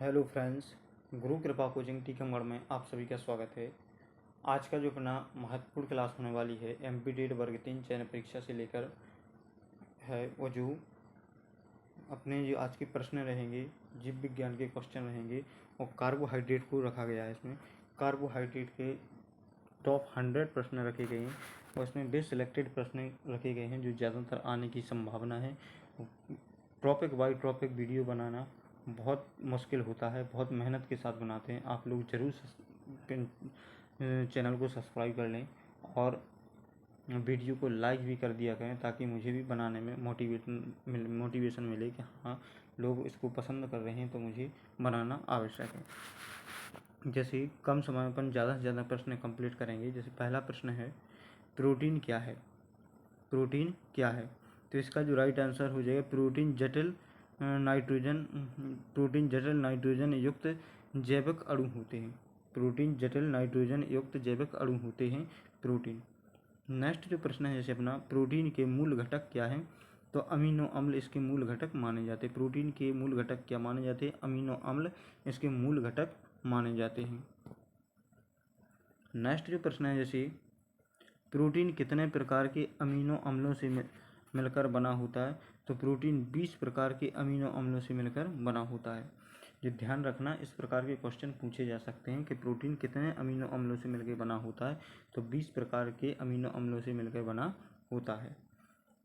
Hello friends, गुरु कृपा coaching Tikamgarh में आप सभी का स्वागत है। आज का जो अपना महत्वपूर्ण क्लास होने वाली है एमपीटेट वर्ग 3 चयन परीक्षा से लेकर है वो जो अपने जो आज के प्रश्न रहेंगे, जीव विज्ञान के क्वेश्चन रहेंगे और कार्बोहाइड्रेट को रखा गया है। इसमें कार्बोहाइड्रेट के टॉप 100 प्रश्न रखे गए हैं और इसमें बेस्ट सिलेक्टेड प्रश्न रखे गए हैं जो ज़्यादातर आने की संभावना है। टॉपिक बाई टॉपिक वीडियो बनाना बहुत मुश्किल होता है, बहुत मेहनत के साथ बनाते हैं। आप लोग ज़रूर चैनल को सब्सक्राइब कर लें और वीडियो को लाइक भी कर दिया करें ताकि मुझे भी बनाने में मोटिवेशन मिले कि हाँ, लोग इसको पसंद कर रहे हैं तो मुझे बनाना आवश्यक है। जैसे कम समय में अपन ज़्यादा से ज़्यादा प्रश्न कंप्लीट करेंगे। जैसे पहला प्रश्न है, प्रोटीन क्या है? प्रोटीन क्या है? तो इसका जो राइट आंसर हो जाएगा प्रोटीन जटिल नाइट्रोजन युक्त जैविक अणु होते हैं। प्रोटीन जटिल नाइट्रोजन युक्त जैविक अणु होते हैं प्रोटीन। नेक्स्ट जो प्रश्न है जैसे अपना, प्रोटीन के मूल घटक क्या हैं? तो अमीनो अम्ल इसके मूल घटक माने जाते हैं। प्रोटीन के मूल घटक क्या माने जाते हैं? अमीनो अम्ल इसके मूल घटक माने जाते हैं। नेक्स्ट जो प्रश्न है जैसे, प्रोटीन कितने प्रकार के अमीनो अम्लों से मिलकर बना होता है? तो प्रोटीन 20 प्रकार के अमीनो अम्लों से मिलकर बना होता है। जो ध्यान रखना, इस प्रकार के क्वेश्चन पूछे जा सकते हैं कि प्रोटीन कितने अमीनो अम्लों से मिलकर बना होता है। तो 20 प्रकार के अमीनो अम्लों से मिलकर बना होता है।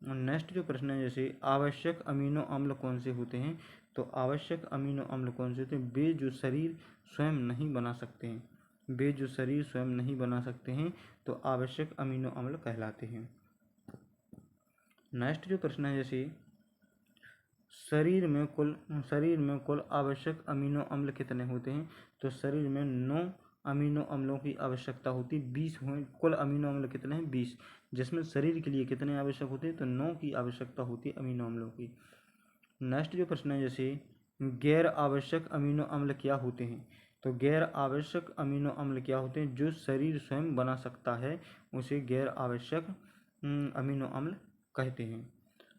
नेक्स्ट जो प्रश्न है जैसे, आवश्यक अमीनो अम्ल कौन से होते हैं? तो आवश्यक अमीनो अम्ल कौन से होते हैं? वे जो शरीर स्वयं नहीं बना सकते हैं। वे जो शरीर स्वयं नहीं बना सकते हैं तो आवश्यक अमीनो अम्ल कहलाते हैं। नेक्स्ट जो प्रश्न है जैसे, शरीर में कुल आवश्यक अमीनो अम्ल कितने होते हैं? तो शरीर में 9 अमीनो अम्लों की आवश्यकता होती है। 20 हुए कुल अमीनो अम्ल कितने हैं? 20, जिसमें शरीर के लिए कितने आवश्यक होते हैं? तो 9 की आवश्यकता होती है अमीनो अम्लों की। नेक्स्ट जो प्रश्न है जैसे, गैर आवश्यक अमीनो अम्ल क्या होते हैं? तो गैर आवश्यक अमीनो अम्ल क्या होते हैं? जो शरीर स्वयं बना सकता है उसे गैर आवश्यक अमीनो अम्ल कहते हैं।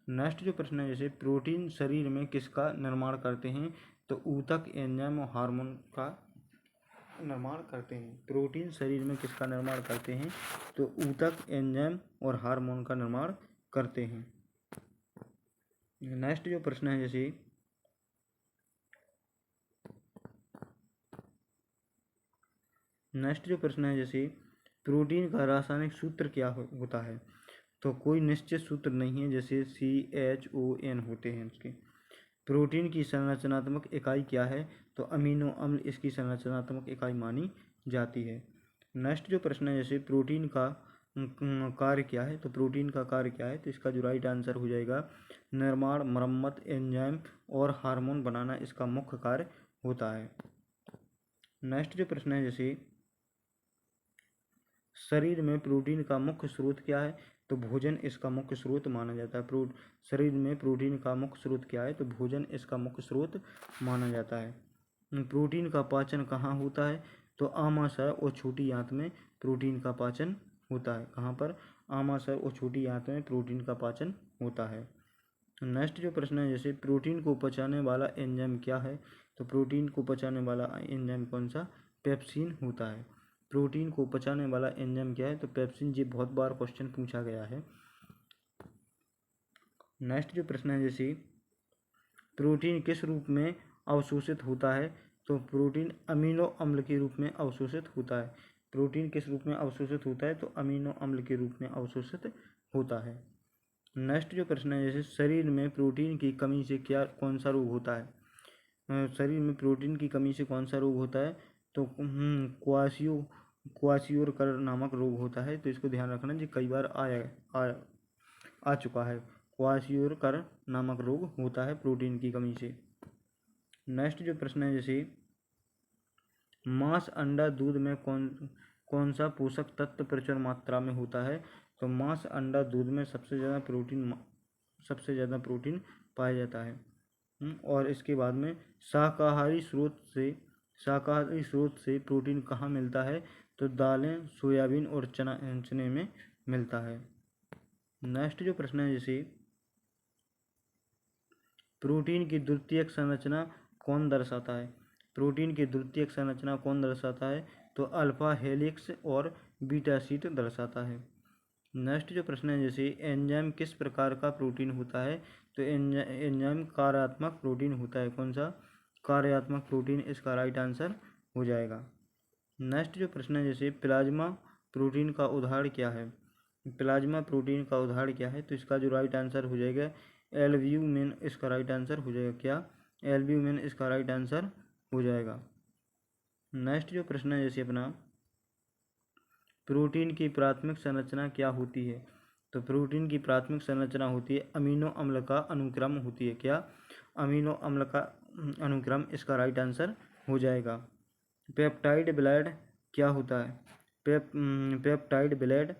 नेक्स्ट जो प्रश्न है जैसे, प्रोटीन शरीर में किसका निर्माण करते हैं? तो ऊतक, एंजाइम और हार्मोन का निर्माण करते हैं। प्रोटीन शरीर में किसका निर्माण करते हैं? तो ऊतक, एंजाइम और हार्मोन का निर्माण करते हैं। नेक्स्ट जो प्रश्न है जैसे, प्रोटीन का रासायनिक सूत्र क्या होता है? तो कोई निश्चित सूत्र नहीं है, जैसे CHON होते हैं उसके। प्रोटीन की संरचनात्मक इकाई क्या है? तो अमीनो अम्ल इसकी संरचनात्मक इकाई मानी जाती है। नेक्स्ट जो प्रश्न है जैसे, प्रोटीन का कार्य क्या है? तो प्रोटीन का कार्य क्या है? तो इसका जो राइट आंसर हो जाएगा, निर्माण, मरम्मत, एंजाइम और हार्मोन बनाना इसका मुख्य कार्य होता है। नेक्स्ट जो प्रश्न है जैसे, शरीर में प्रोटीन का मुख्य स्रोत क्या है? तो भोजन इसका मुख्य स्रोत माना जाता है। शरीर में प्रोटीन का मुख्य स्रोत क्या है? तो भोजन इसका मुख्य स्रोत माना जाता है। प्रोटीन का पाचन कहाँ होता है? तो आमाशय और छोटी आंत में प्रोटीन का पाचन होता है। कहाँ पर? आमाशय और छोटी आंत में प्रोटीन का पाचन होता है। नेक्स्ट जो प्रश्न है जैसे, प्रोटीन को पचाने वाला एंजाइम क्या है? तो प्रोटीन को पचाने वाला एंजाइम कौन सा? पेप्सिन होता है। प्रोटीन को पचाने वाला एंजाइम क्या है? तो पेप्सिन। ये बहुत बार क्वेश्चन पूछा गया है। नेक्स्ट जो प्रश्न है जैसे, प्रोटीन किस रूप में अवशोषित होता है? तो प्रोटीन अमीनो अम्ल के रूप में अवशोषित होता है। प्रोटीन किस रूप में अवशोषित होता है? तो अमीनो अम्ल के रूप में अवशोषित होता है। नेक्स्ट जो प्रश्न है जैसे, शरीर में प्रोटीन की कमी से कौन सा रोग होता है? शरीर में प्रोटीन की कमी से कौन सा रोग होता है? तो क्वाशियोर नामक रोग होता है। तो इसको ध्यान रखना, जी कई बार आ चुका है। क्वाशियोर नामक रोग होता है प्रोटीन की कमी से। नेक्स्ट जो प्रश्न है जैसे, मांस, अंडा, दूध में कौन सा पोषक तत्व प्रचुर मात्रा में होता है? तो मांस, अंडा, दूध में सबसे ज़्यादा प्रोटीन पाया जाता है। और इसके बाद में शाकाहारी स्रोत से प्रोटीन कहाँ मिलता है? तो दालें, सोयाबीन और चने में मिलता है। नेक्स्ट जो प्रश्न है जैसे, प्रोटीन की द्वितीयक संरचना कौन दर्शाता है? प्रोटीन की द्वितीयक संरचना कौन दर्शाता है? तो अल्फा हेलिक्स और बीटा शीट दर्शाता है। नेक्स्ट जो प्रश्न है, जैसे एंजाइम किस प्रकार का प्रोटीन होता है? तो एंजाइम कार्यात्मक प्रोटीन होता है। कौन सा? कार्यात्मक प्रोटीन इसका राइट आंसर हो जाएगा। नेक्स्ट जो प्रश्न है, जैसे प्लाज्मा प्रोटीन का उदाहरण क्या है? प्लाज्मा प्रोटीन का उदाहरण क्या है? तो इसका जो राइट आंसर हो जाएगा एल्ब्यूमिन, इसका राइट आंसर हो जाएगा क्या? एल्ब्यूमिन इसका राइट आंसर हो जाएगा। नेक्स्ट जो प्रश्न है, जैसे अपना प्रोटीन की प्राथमिक संरचना क्या होती है? तो प्रोटीन की प्राथमिक संरचना होती है अमीनो अम्ल का अनुक्रम होती है। क्या? अमीनो अम्ल का अनुक्रम इसका राइट आंसर हो जाएगा। पेप्टाइड ब्लेड क्या होता है? पेप्टाइड ब्लेड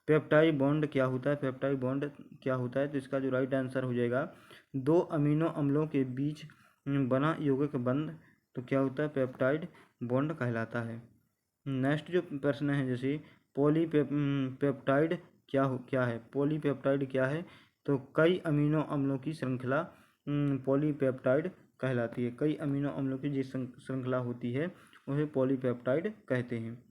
पेप्टाइड बॉन्ड क्या होता है? पेप्टाइड बॉन्ड क्या होता है? तो इसका जो राइट आंसर हो जाएगा दो अमीनो अम्लों के बीच बना यौगिक बंध तो क्या होता है? पेप्टाइड बॉन्ड कहलाता है। नेक्स्ट जो प्रश्न है, जैसे पॉलीपेप्टाइड क्या है? पॉलीपेप्टाइड क्या है? तो कई अमीनो अम्लों की श्रृंखला पॉलीपेप्टाइड कहलाती है। कई अमीनो अम्लों की जिस श्रृंखला होती है उसे पॉलीपेप्टाइड कहते हैं।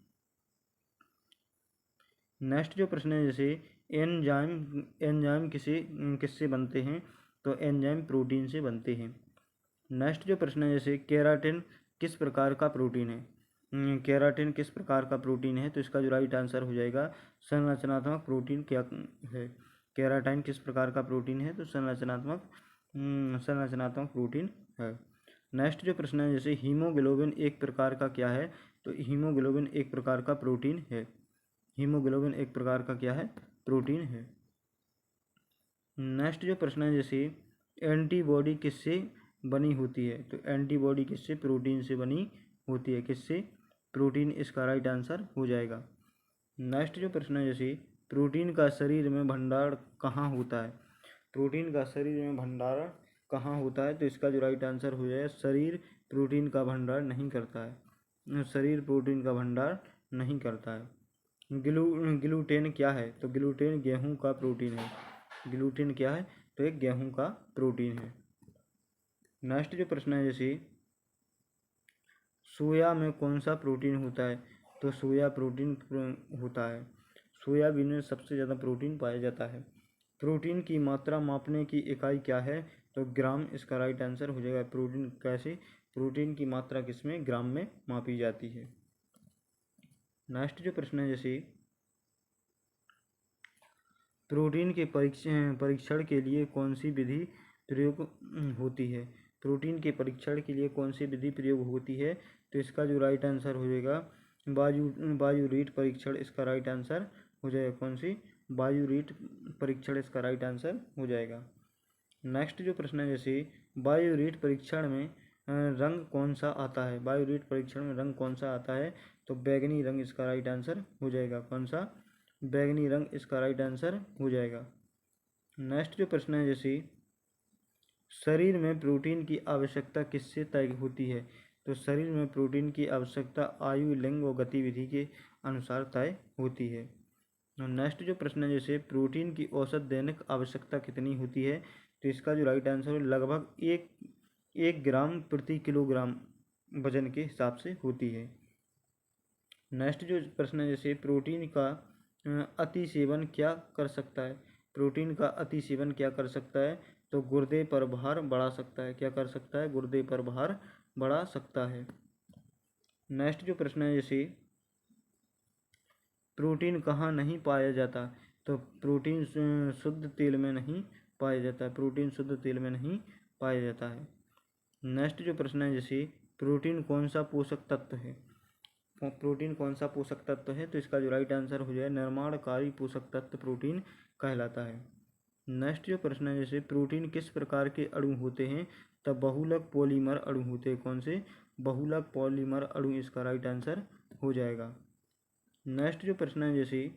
नेक्स्ट जो प्रश्न है, जैसे एंजाइम किससे बनते हैं? तो एंजाइम प्रोटीन से बनते हैं। नेक्स्ट जो प्रश्न है, जैसे केराटिन किस प्रकार का प्रोटीन है? केराटिन किस प्रकार का प्रोटीन है? तो इसका जो राइट आंसर हो जाएगा संरचनात्मक प्रोटीन क्या है? केराटिन किस प्रकार का प्रोटीन है? तो संरचनात्मक प्रोटीन है। नेक्स्ट जो प्रश्न है, जैसे हीमोग्लोबिन एक प्रकार का क्या है? तो हीमोग्लोबिन एक प्रकार का प्रोटीन है। हीमोग्लोबिन एक प्रकार का क्या है? प्रोटीन है। नेक्स्ट जो प्रश्न है, जैसे एंटीबॉडी किससे बनी होती है? तो एंटीबॉडी किससे? प्रोटीन से बनी होती है। किससे? प्रोटीन इसका राइट आंसर हो जाएगा। नेक्स्ट जो प्रश्न है, जैसे प्रोटीन का शरीर में भंडार कहाँ होता है? प्रोटीन का शरीर में भंडारण कहाँ होता है? तो इसका जो राइट आंसर हो जाएगा शरीर प्रोटीन का भंडार नहीं करता है। शरीर प्रोटीन का भंडार नहीं करता है। ग्लूटेन क्या है? तो ग्लूटेन गेहूं का प्रोटीन है। ग्लूटेन क्या है? तो एक गेहूं का प्रोटीन है। नेक्स्ट जो प्रश्न है, जैसे सोया में कौन सा प्रोटीन होता है? तो सोया प्रोटीन होता है। सोयाबीन में सबसे ज़्यादा प्रोटीन पाया जाता है। प्रोटीन की मात्रा मापने की इकाई क्या है? तो ग्राम इसका राइट आंसर हो जाएगा। प्रोटीन कैसे? प्रोटीन की मात्रा किसमें? ग्राम में मापी जाती है। नेक्स्ट जो प्रश्न है, जैसे प्रोटीन के परीक्षण के लिए कौन सी विधि प्रयोग होती है? प्रोटीन के परीक्षण के लिए कौन सी विधि प्रयोग होती है? तो इसका जो राइट आंसर हो जाएगा बायोरीट परीक्षण इसका राइट आंसर हो जाएगा। कौन सी? बायोरीट परीक्षण इसका राइट आंसर हो जाएगा। नेक्स्ट जो प्रश्न है, जैसे बायोरीट परीक्षण में रंग कौन सा आता है? बायोरीट परीक्षण में रंग कौन सा आता है? तो बैगनी रंग इसका राइट आंसर हो जाएगा। कौन सा? बैगनी रंग इसका राइट आंसर हो जाएगा। नेक्स्ट जो प्रश्न है, जैसे शरीर में प्रोटीन की आवश्यकता किससे तय होती है? तो शरीर में प्रोटीन की आवश्यकता आयु, लिंग और गतिविधि के अनुसार तय होती है। नेक्स्ट जो प्रश्न है, जैसे प्रोटीन की औसत दैनिक आवश्यकता कितनी होती है? तो इसका जो राइट आंसर लगभग एक ग्राम प्रति किलोग्राम वजन के हिसाब से होती है। नेक्स्ट जो प्रश्न है, जैसे प्रोटीन का अति सेवन क्या कर सकता है? प्रोटीन का अति सेवन क्या कर सकता है? तो गुर्दे पर भार बढ़ा सकता है। क्या कर सकता है? गुर्दे पर भार बढ़ा सकता है। नेक्स्ट जो प्रश्न है, जैसे प्रोटीन कहाँ नहीं पाया जाता? तो प्रोटीन शुद्ध तेल में नहीं पाया जाता है। प्रोटीन शुद्ध तेल में नहीं पाया जाता है। नेक्स्ट जो प्रश्न है, जैसे प्रोटीन कौन सा पोषक तत्व है? प्रोटीन कौन सा पोषक तत्व है? तो इसका जो राइट आंसर हो जाए निर्माणकारी पोषक तत्व प्रोटीन कहलाता है। नेक्स्ट जो प्रश्न है, जैसे प्रोटीन किस प्रकार के अणु होते हैं? तब बहुलक पॉलीमर अणु होते हैं। कौन से? बहुलक पॉलीमर अणु इसका राइट आंसर हो जाएगा। नेक्स्ट जो प्रश्न है, जैसे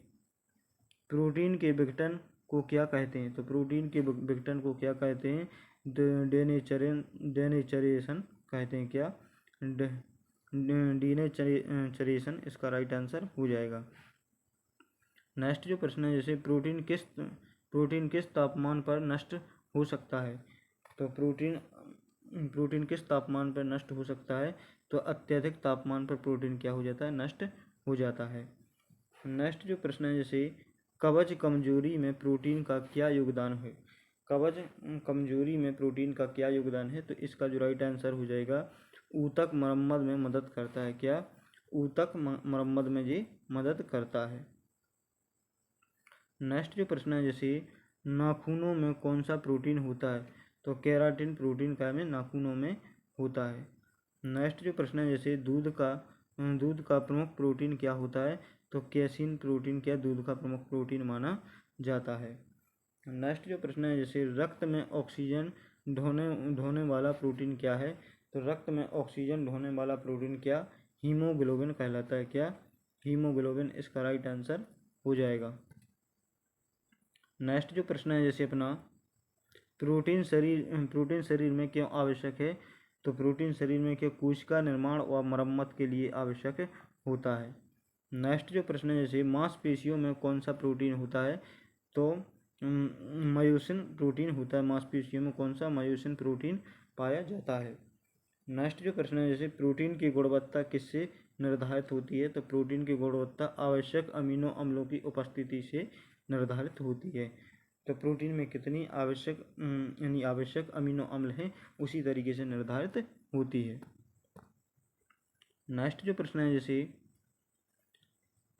प्रोटीन के विघटन को क्या कहते हैं? तो प्रोटीन के विघटन को क्या कहते हैं? डेनेचरेशन कहते हैं। क्या? डीनेचरेशन इसका राइट आंसर हो जाएगा। नेक्स्ट जो प्रश्न है, जैसे प्रोटीन किस तापमान पर नष्ट हो सकता है? तो प्रोटीन प्रोटीन किस तापमान पर नष्ट हो सकता है? तो अत्यधिक तापमान पर प्रोटीन क्या हो जाता है? नष्ट हो जाता है। नेक्स्ट जो प्रश्न है, जैसे कवच कमजोरी में प्रोटीन का क्या योगदान है? कवच कमजोरी में प्रोटीन का क्या योगदान है? तो इसका जो राइट आंसर हो जाएगा, ऊतक मरम्मत में मदद करता है। क्या? ऊतक मरम्मत में ये मदद करता है। नेक्स्ट जो प्रश्न है, जैसे नाखूनों में कौन सा प्रोटीन होता है? तो केराटिन प्रोटीन क्या में नाखूनों में होता है। नेक्स्ट जो प्रश्न है, जैसे दूध का प्रमुख प्रोटीन क्या होता है? तो कैसीन प्रोटीन क्या दूध का प्रमुख प्रोटीन माना जाता है। नेक्स्ट जो प्रश्न है, जैसे रक्त में ऑक्सीजन ढोने वाला प्रोटीन क्या है? तो रक्त में ऑक्सीजन ढोने वाला प्रोटीन क्या? हीमोग्लोबिन कहलाता है। क्या? हीमोग्लोबिन इसका राइट आंसर हो जाएगा। नेक्स्ट जो प्रश्न है, जैसे अपना प्रोटीन शरीर में क्यों आवश्यक है? तो प्रोटीन शरीर में क्यों कोशिका निर्माण और मरम्मत के लिए आवश्यक होता है। नेक्स्ट जो प्रश्न है, जैसे मांसपेशियों में कौन सा प्रोटीन होता है? तो मायोसिन प्रोटीन होता है। मांसपेशियों में कौन सा? मायोसिन प्रोटीन पाया जाता है। नेक्स्ट जो प्रश्न है, जैसे प्रोटीन की गुणवत्ता किससे निर्धारित होती है? तो प्रोटीन की गुणवत्ता आवश्यक अमीनो अम्लों की उपस्थिति से निर्धारित होती है। तो प्रोटीन में कितनी आवश्यक अमीनो अम्ल हैं, उसी तरीके से निर्धारित होती है। नेक्स्ट जो प्रश्न है, जैसे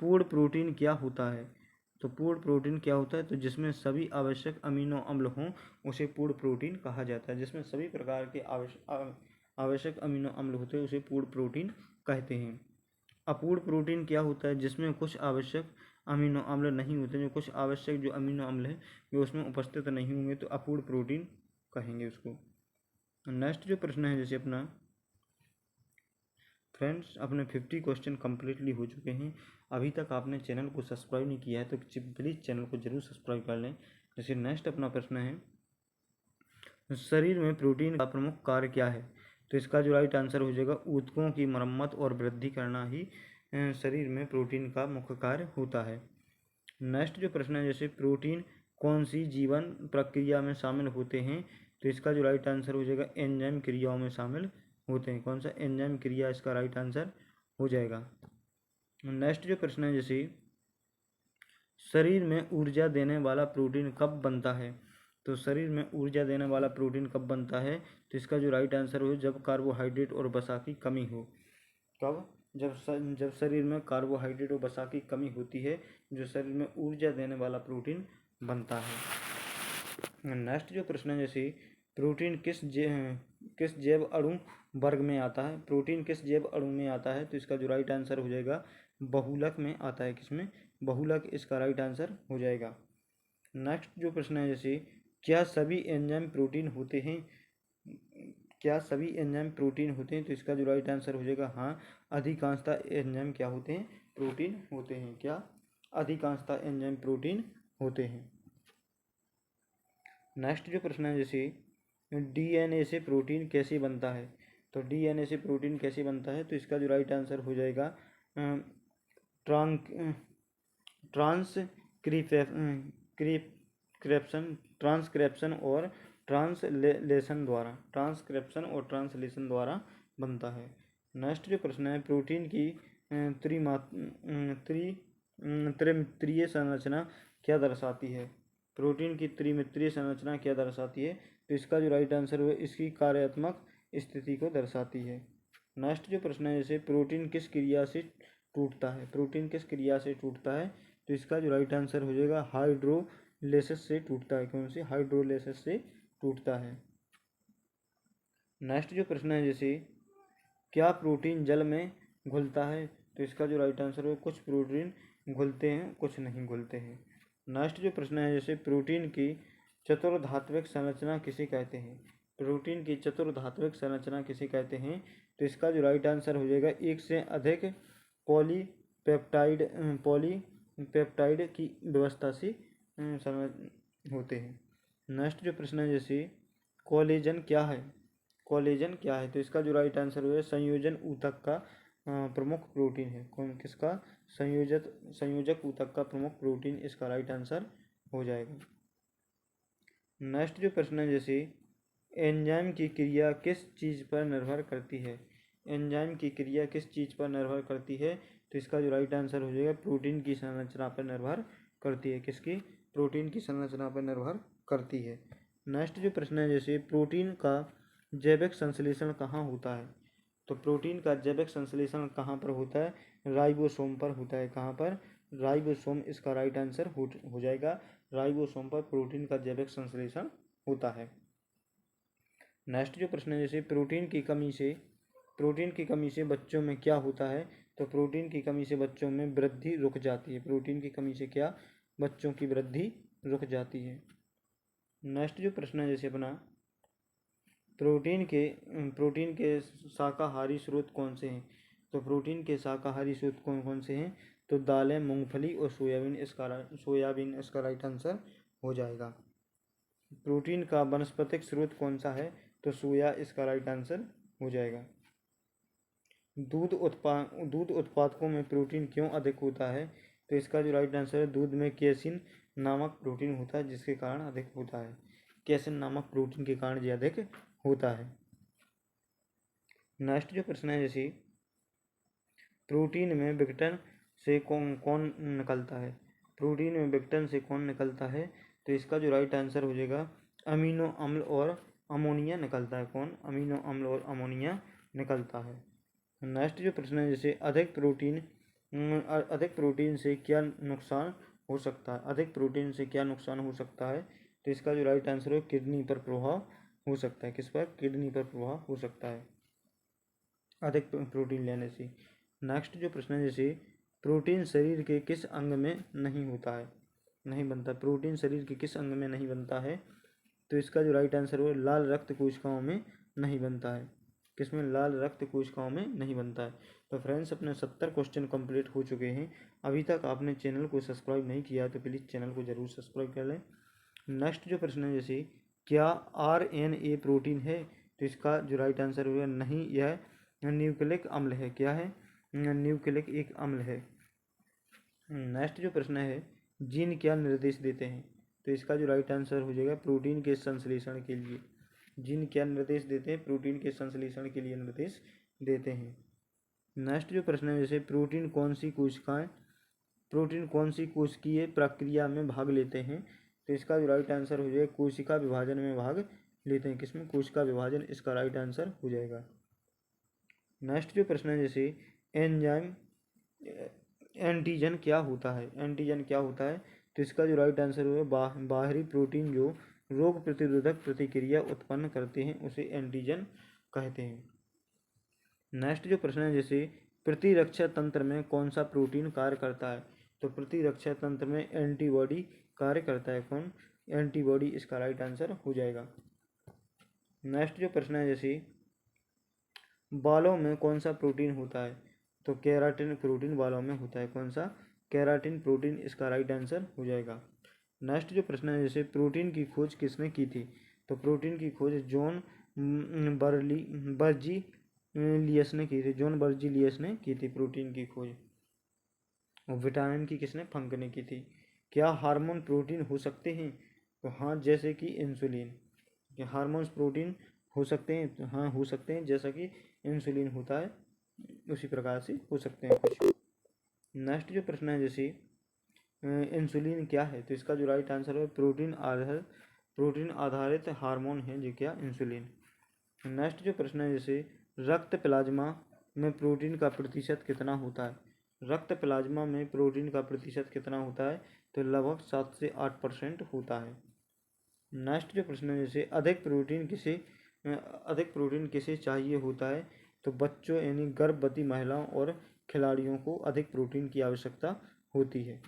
पूर्ण प्रोटीन क्या होता है? तो पूर्ण प्रोटीन क्या होता है? तो जिसमें सभी आवश्यक अमीनो अम्ल हों उसे पूर्ण प्रोटीन कहा जाता है। जिसमें सभी प्रकार के आवश्यक अमीनो अम्ल होते हैं उसे पूर्ण प्रोटीन कहते हैं। अपूर्ण प्रोटीन क्या होता है? जिसमें कुछ आवश्यक अमीनो अम्ल नहीं होते, जो कुछ आवश्यक जो अमीनो अम्ल हैं वो उसमें उपस्थित नहीं होंगे, तो अपूर्ण प्रोटीन कहेंगे उसको। नेक्स्ट जो प्रश्न है, जैसे अपना फ्रेंड्स अपने 50 क्वेश्चन कम्प्लीटली हो चुके हैं। अभी तक आपने चैनल को सब्सक्राइब नहीं किया है तो प्लीज़ चैनल को जरूर सब्सक्राइब कर लें। जैसे नेक्स्ट अपना प्रश्न है, शरीर में प्रोटीन का प्रमुख कार्य क्या है? तो इसका जो राइट आंसर हो जाएगा, ऊतकों की मरम्मत और वृद्धि करना ही शरीर में प्रोटीन का मुख्य कार्य होता है। नेक्स्ट जो प्रश्न है, जैसे प्रोटीन कौन सी जीवन प्रक्रिया में शामिल होते हैं? तो इसका जो राइट आंसर हो जाएगा, एंजाइम क्रियाओं में शामिल होते हैं। कौन सा? एंजाइम क्रिया इसका राइट आंसर हो जाएगा। नेक्स्ट जो प्रश्न है, जैसे शरीर में ऊर्जा देने वाला प्रोटीन कब बनता है? तो शरीर में ऊर्जा देने वाला प्रोटीन कब बनता है? तो इसका जो राइट आंसर हो, जब कार्बोहाइड्रेट और वसा की कमी हो। कब? जब शरीर में कार्बोहाइड्रेट और वसा की कमी होती है, जो शरीर में ऊर्जा देने वाला प्रोटीन बनता है। नेक्स्ट जो प्रश्न है, जैसे प्रोटीन किस जैव अणु वर्ग में आता है? प्रोटीन किस जैव अणु में आता है? तो इसका जो राइट आंसर हो जाएगा, बहुलक में आता है। किसमें? बहुलक इसका राइट आंसर हो जाएगा। नेक्स्ट जो प्रश्न है, जैसे क्या सभी एंजाइम प्रोटीन होते हैं? क्या सभी एंजाइम प्रोटीन होते हैं? तो इसका जो राइट आंसर हो जाएगा, हाँ, अधिकांशतः एंजाइम क्या होते हैं? प्रोटीन होते हैं। क्या? अधिकांशतः एंजाइम प्रोटीन होते हैं। नेक्स्ट जो प्रश्न है, जैसे डीएनए से प्रोटीन कैसे बनता है? तो डीएनए से प्रोटीन कैसे बनता है? तो इसका जो राइट आंसर हो जाएगा, ट्रांसक्रिप्शन और ट्रांसलेशन द्वारा बनता है। नेक्स्ट जो प्रश्न है, प्रोटीन की त्रिमितीय संरचना क्या दर्शाती है? प्रोटीन की त्रिमितीय संरचना क्या दर्शाती है? तो इसका जो राइट आंसर है, इसकी कार्यात्मक स्थिति को दर्शाती है। नेक्स्ट जो प्रश्न है, जैसे प्रोटीन किस क्रिया से टूटता है? प्रोटीन किस क्रिया से टूटता है? तो इसका जो राइट आंसर हो जाएगा, हाइड्रोलिसिस से टूटता है। कौन से? हाइड्रोलिसिस से टूटता है। नेक्स्ट जो प्रश्न है, जैसे क्या प्रोटीन जल में घुलता है? तो इसका जो राइट आंसर है, कुछ प्रोटीन घुलते हैं, कुछ नहीं घुलते हैं। नेक्स्ट जो प्रश्न है, जैसे प्रोटीन की चतुर्धात्विक संरचना किसे कहते हैं? प्रोटीन की चतुर्धात्विक संरचना किसे कहते हैं? तो इसका जो राइट आंसर हो जाएगा, एक से अधिक पॉलीपेप्टाइड की व्यवस्था से होते हैं। नेक्स्ट जो प्रश्न है, जैसे कोलेजन क्या है? कोलेजन क्या है? तो इसका जो राइट आंसर है, संयोजन ऊतक का प्रमुख प्रोटीन है। कौन? किसका? संयोजक ऊतक का प्रमुख प्रोटीन इसका राइट आंसर हो जाएगा। नेक्स्ट जो प्रश्न है, जैसे एंजाइम की क्रिया किस चीज़ पर निर्भर करती है? एंजाइम की क्रिया किस चीज़ पर निर्भर करती है? तो इसका जो राइट आंसर हो जाएगा प्रोटीन की संरचना पर निर्भर करती है। किसकी? प्रोटीन की संरचना पर निर्भर करती है। नेक्स्ट जो प्रश्न है, जैसे प्रोटीन का जैविक संश्लेषण कहाँ होता है? तो प्रोटीन का जैविक संश्लेषण कहाँ पर होता है? राइबोसोम पर होता है। कहाँ पर? राइबोसोम इसका राइट आंसर हो जाएगा। राइबोसोम पर प्रोटीन का जैविक संश्लेषण होता है। नेक्स्ट जो प्रश्न है, जैसे प्रोटीन की कमी से बच्चों में क्या होता है? तो प्रोटीन की कमी से बच्चों में वृद्धि रुक जाती है। प्रोटीन की कमी से क्या? बच्चों की वृद्धि रुक जाती है। नेक्स्ट जो प्रश्न है, जैसे अपना प्रोटीन के शाकाहारी स्रोत कौन से हैं? तो प्रोटीन के शाकाहारी स्रोत कौन कौन से हैं? तो दालें, मूंगफली और सोयाबीन इसका राइट आंसर हो जाएगा। प्रोटीन का वनस्पतिक स्रोत कौन सा है? तो सोया इसका राइट आंसर हो जाएगा। दूध उत्पादकों में प्रोटीन क्यों अधिक होता है? तो इसका जो राइट आंसर है, दूध में केसिन नामक प्रोटीन होता है जिसके कारण अधिक होता है। केसिन नामक प्रोटीन के कारण ये अधिक होता है। नेक्स्ट जो प्रश्न है, जैसे प्रोटीन में विघटन से कौन कौन निकलता है? प्रोटीन में विघटन से कौन निकलता है? तो इसका जो राइट आंसर हो जाएगा, अमीनो अम्ल और अमोनिया निकलता है। कौन? अमीनो अम्ल और अमोनिया निकलता है। नेक्स्ट जो प्रश्न है, जैसे अधिक प्रोटीन से क्या नुकसान हो सकता है? अधिक प्रोटीन से क्या नुकसान हो सकता है? तो इसका जो राइट आंसर है, किडनी पर प्रभाव हो सकता है। किस पर? किडनी पर प्रभाव हो सकता है अधिक प्रोटीन लेने से। नेक्स्ट जो प्रश्न है, जैसे प्रोटीन शरीर के किस अंग में नहीं होता है? नहीं बनता। प्रोटीन शरीर के किस अंग में नहीं बनता है? तो इसका जो राइट आंसर है, लाल रक्त कोशिकाओं में नहीं बनता है। किसमें? लाल रक्त कोशिकाओं में नहीं बनता है। तो फ्रेंड्स, अपने 70 क्वेश्चन कंप्लीट हो चुके हैं। अभी तक आपने चैनल को सब्सक्राइब नहीं किया तो प्लीज़ चैनल को जरूर सब्सक्राइब कर लें। नेक्स्ट जो प्रश्न है, जैसे क्या RNA प्रोटीन है? तो इसका जो राइट आंसर होगा, नहीं, यह न्यूक्लिक अम्ल है। क्या है? न्यूक्लिक एक अम्ल है। नेक्स्ट जो प्रश्न है, जीन क्या निर्देश देते हैं? तो इसका जो राइट आंसर हो जाएगा, प्रोटीन के संश्लेषण के लिए। जीन क्या निर्देश देते हैं? प्रोटीन के संश्लेषण के लिए निर्देश देते हैं। नेक्स्ट जो प्रश्न है, जैसे प्रोटीन कौन सी कोशिकीय प्रक्रिया में भाग लेते हैं? तो इसका जो राइट आंसर हो जाएगा, कोशिका विभाजन में भाग लेते हैं। किसमें? कोशिका विभाजन इसका राइट आंसर हो जाएगा। नेक्स्ट जो प्रश्न है, जैसे एंजाइम एंटीजन क्या होता है? एंटीजन क्या होता है? तो इसका जो राइट आंसर होगा, बाहरी प्रोटीन जो रोग प्रतिरोधक प्रतिक्रिया उत्पन्न करते हैं उसे एंटीजन कहते हैं। नेक्स्ट जो प्रश्न है, जैसे प्रतिरक्षा तंत्र में कौन सा प्रोटीन कार्य करता है? तो प्रतिरक्षा तंत्र में एंटीबॉडी कार्य करता है। कौन? एंटीबॉडी इसका राइट आंसर हो जाएगा। नेक्स्ट जो प्रश्न है, जैसे बालों में कौन सा प्रोटीन होता है? तो केराटिन प्रोटीन बालों में होता है। कौन सा? केराटिन प्रोटीन इसका राइट आंसर हो जाएगा। नेक्स्ट जो प्रश्न है, जैसे प्रोटीन की खोज किसने की थी? तो प्रोटीन की खोज जॉन बर्जीलियस ने की थी। जॉन बर्जीलियस ने की थी प्रोटीन की खोज। और विटामिन की किसने? फंक ने की थी। क्या हार्मोन प्रोटीन हो सकते हैं? तो हाँ, जैसे कि इंसुलिन। क्या हार्मोन्स प्रोटीन हो सकते हैं? तो हाँ, हो सकते हैं, जैसा कि इंसुलिन होता है उसी प्रकार से हो सकते हैं कुछ। नेक्स्ट जो प्रश्न है, जैसे इंसुलिन क्या है? तो इसका जो राइट आंसर है, प्रोटीन आधारित हार्मोन है जो क्या? इंसुलिन। नेक्स्ट जो प्रश्न है, जैसे रक्त प्लाज्मा में प्रोटीन का प्रतिशत कितना होता है? रक्त प्लाज्मा में प्रोटीन का प्रतिशत कितना होता है? तो लगभग 7 से 8% होता है। नेक्स्ट जो प्रश्न है, जैसे अधिक प्रोटीन किसे चाहिए होता है? तो बच्चों यानी गर्भवती महिलाओं और खिलाड़ियों को अधिक प्रोटीन की आवश्यकता होती है।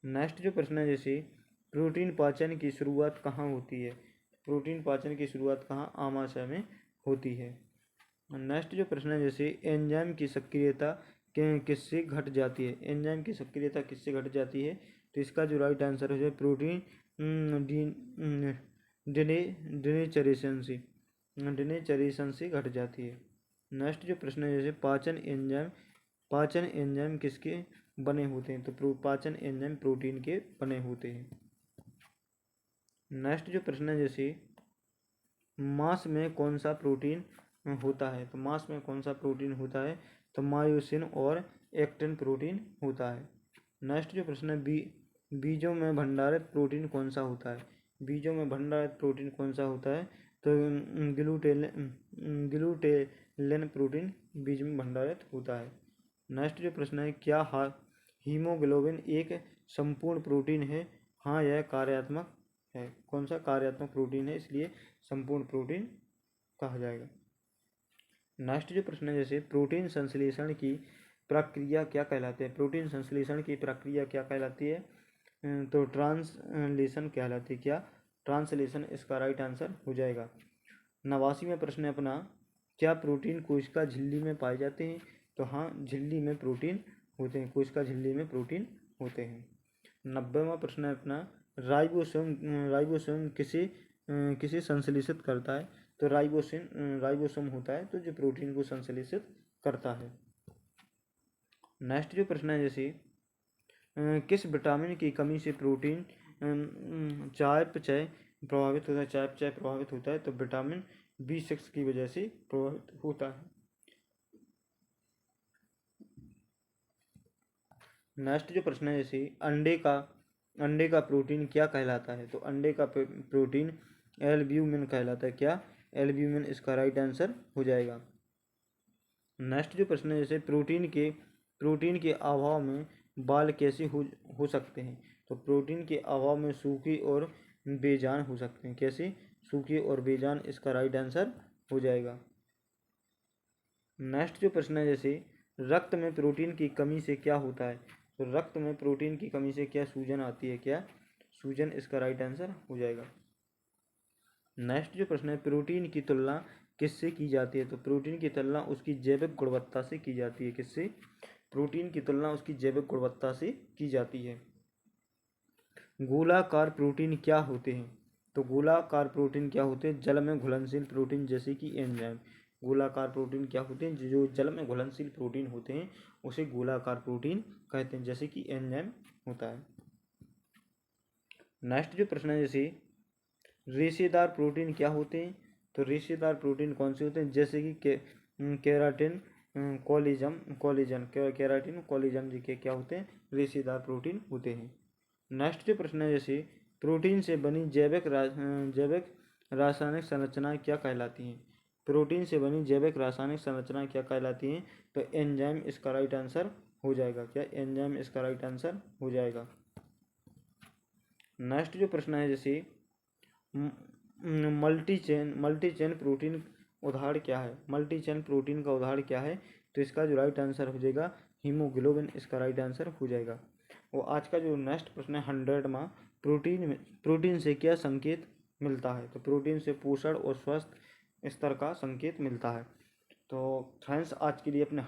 नेक्स्ट जो प्रश्न है, जैसे प्रोटीन पाचन की शुरुआत कहाँ होती है? प्रोटीन पाचन की शुरुआत कहाँ? आमाशय में होती है। नेक्स्ट जो प्रश्न है, जैसे एंजाइम की सक्रियता किससे घट जाती है? एंजाइम की सक्रियता किससे घट जाती है? तो इसका जो राइट आंसर है, प्रोटीन डिनेचरेशन से घट जाती है। नेक्स्ट जो प्रश्न है, जैसे पाचन एंजाइम किसके बने होते हैं? तो पाचन एंजाइम प्रोटीन के बने होते हैं। नेक्स्ट जो प्रश्न है, जैसे मांस में कौन सा प्रोटीन होता है? तो मांस में कौन सा प्रोटीन होता है? तो मायोसिन और एक्टिन प्रोटीन होता है। नेक्स्ट जो प्रश्न है, बीजों में भंडारित प्रोटीन कौन सा होता है? बीजों में भंडारित प्रोटीन कौन सा होता है? तो ग्लूटेलिन प्रोटीन बीज में भंडारित होता है। नेक्स्ट जो प्रश्न है, क्या हीमोग्लोबिन एक संपूर्ण प्रोटीन है? हाँ, यह कार्यात्मक है। कौन सा? कार्यात्मक प्रोटीन है, इसलिए संपूर्ण प्रोटीन कहा जाएगा। नेक्स्ट जो प्रश्न है, जैसे प्रोटीन संश्लेषण की प्रक्रिया क्या कहलाती है? प्रोटीन संश्लेषण की प्रक्रिया क्या कहलाती है? तो ट्रांसलेशन कहलाती है। क्या? ट्रांसलेशन इसका राइट आंसर हो जाएगा। 89वां प्रश्न है अपना, क्या प्रोटीन कोशिका झिल्ली में पाए जाते हैं? तो हाँ, झिल्ली में प्रोटीन होते हैं, कोशिका झिल्ली में प्रोटीन होते हैं। 90वां प्रश्न है अपना, राइबोसोम किसे संश्लेषित करता है? तो राइबोसोम होता है तो जो प्रोटीन को संश्लेषित करता है। नेक्स्ट जो प्रश्न है, जैसे किस विटामिन की कमी से प्रोटीन चयापचय प्रभावित होता है? चयापचय प्रभावित होता है तो विटामिन B6 की वजह से प्रभावित होता है। नेक्स्ट जो प्रश्न है, जैसे अंडे का प्रोटीन क्या कहलाता है? तो अंडे का प्रोटीन एल्ब्यूमिन कहलाता है। क्या? एल्ब्यूमिन इसका राइट आंसर हो जाएगा। नेक्स्ट जो प्रश्न है, जैसे प्रोटीन के अभाव में बाल कैसे हो सकते हैं? तो प्रोटीन के अभाव में सूखे और बेजान हो सकते हैं। कैसे? सूखे और बेजान इसका राइट आंसर हो जाएगा। नेक्स्ट जो प्रश्न है, जैसे रक्त में प्रोटीन की कमी से क्या होता है? तो रक्त में प्रोटीन की कमी से क्या सूजन आती है? क्या? सूजन इसका राइट आंसर हो जाएगा। नेक्स्ट जो प्रश्न है, प्रोटीन की तुलना किससे की जाती है? तो प्रोटीन की तुलना उसकी जैविक गुणवत्ता से की जाती है। किससे? प्रोटीन की तुलना उसकी जैविक गुणवत्ता से की जाती है। गोलाकार प्रोटीन क्या होते हैं? तो गोलाकार प्रोटीन क्या होते हैं? जल में घुलनशील प्रोटीन जैसे कि एंजाइम। गोलाकार प्रोटीन क्या होते हैं? जो जल में घुलनशील प्रोटीन होते हैं उसे गोलाकार प्रोटीन कहते हैं, जैसे कि एंजाइम होता है। नेक्स्ट जो प्रश्न है, जैसे रेशेदार प्रोटीन क्या होते हैं? तो रेशेदार प्रोटीन कौन से होते हैं? जैसे कि केराटिन, केराटिन कोलेजन जी के क्या होते हैं? रेशेदार प्रोटीन होते हैं। नेक्स्ट जो प्रश्न है, जैसे प्रोटीन से बनी जैविक रासायनिक संरचनाएं क्या कहलाती हैं? प्रोटीन से बनी जैविक रासायनिक संरचनाएं क्या कहलाती हैं? तो एंजाइम इसका राइट आंसर हो जाएगा। क्या? एंजाइम इसका राइट आंसर हो जाएगा। नेक्स्ट जो प्रश्न है, जैसे मल्टी चेन प्रोटीन उदाहरण क्या है? मल्टी चेन प्रोटीन का उदाहरण क्या है? तो इसका जो राइट आंसर हो जाएगा हीमोग्लोबिन इसका राइट आंसर हो जाएगा। और आज का जो नेक्स्ट प्रश्न है 100वां, प्रोटीन से क्या संकेत मिलता है? तो प्रोटीन से पोषण और स्वस्थ स्तर का संकेत मिलता है। तो फ्रेंड्स, आज के लिए अपने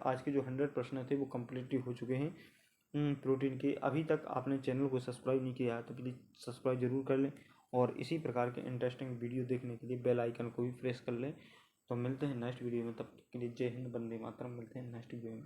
आज के जो 100 प्रश्न थे वो कम्प्लीटली हो चुके हैं प्रोटीन के। अभी तक आपने चैनल को सब्सक्राइब नहीं किया है तो प्लीज़ सब्सक्राइब जरूर कर लें और इसी प्रकार के इंटरेस्टिंग वीडियो देखने के लिए बेल आइकन को भी प्रेस कर लें। तो मिलते हैं नेक्स्ट वीडियो में, तब तक के लिए जय हिंद, वंदे मातरम। मिलते हैं नेक्स्ट वीडियो में।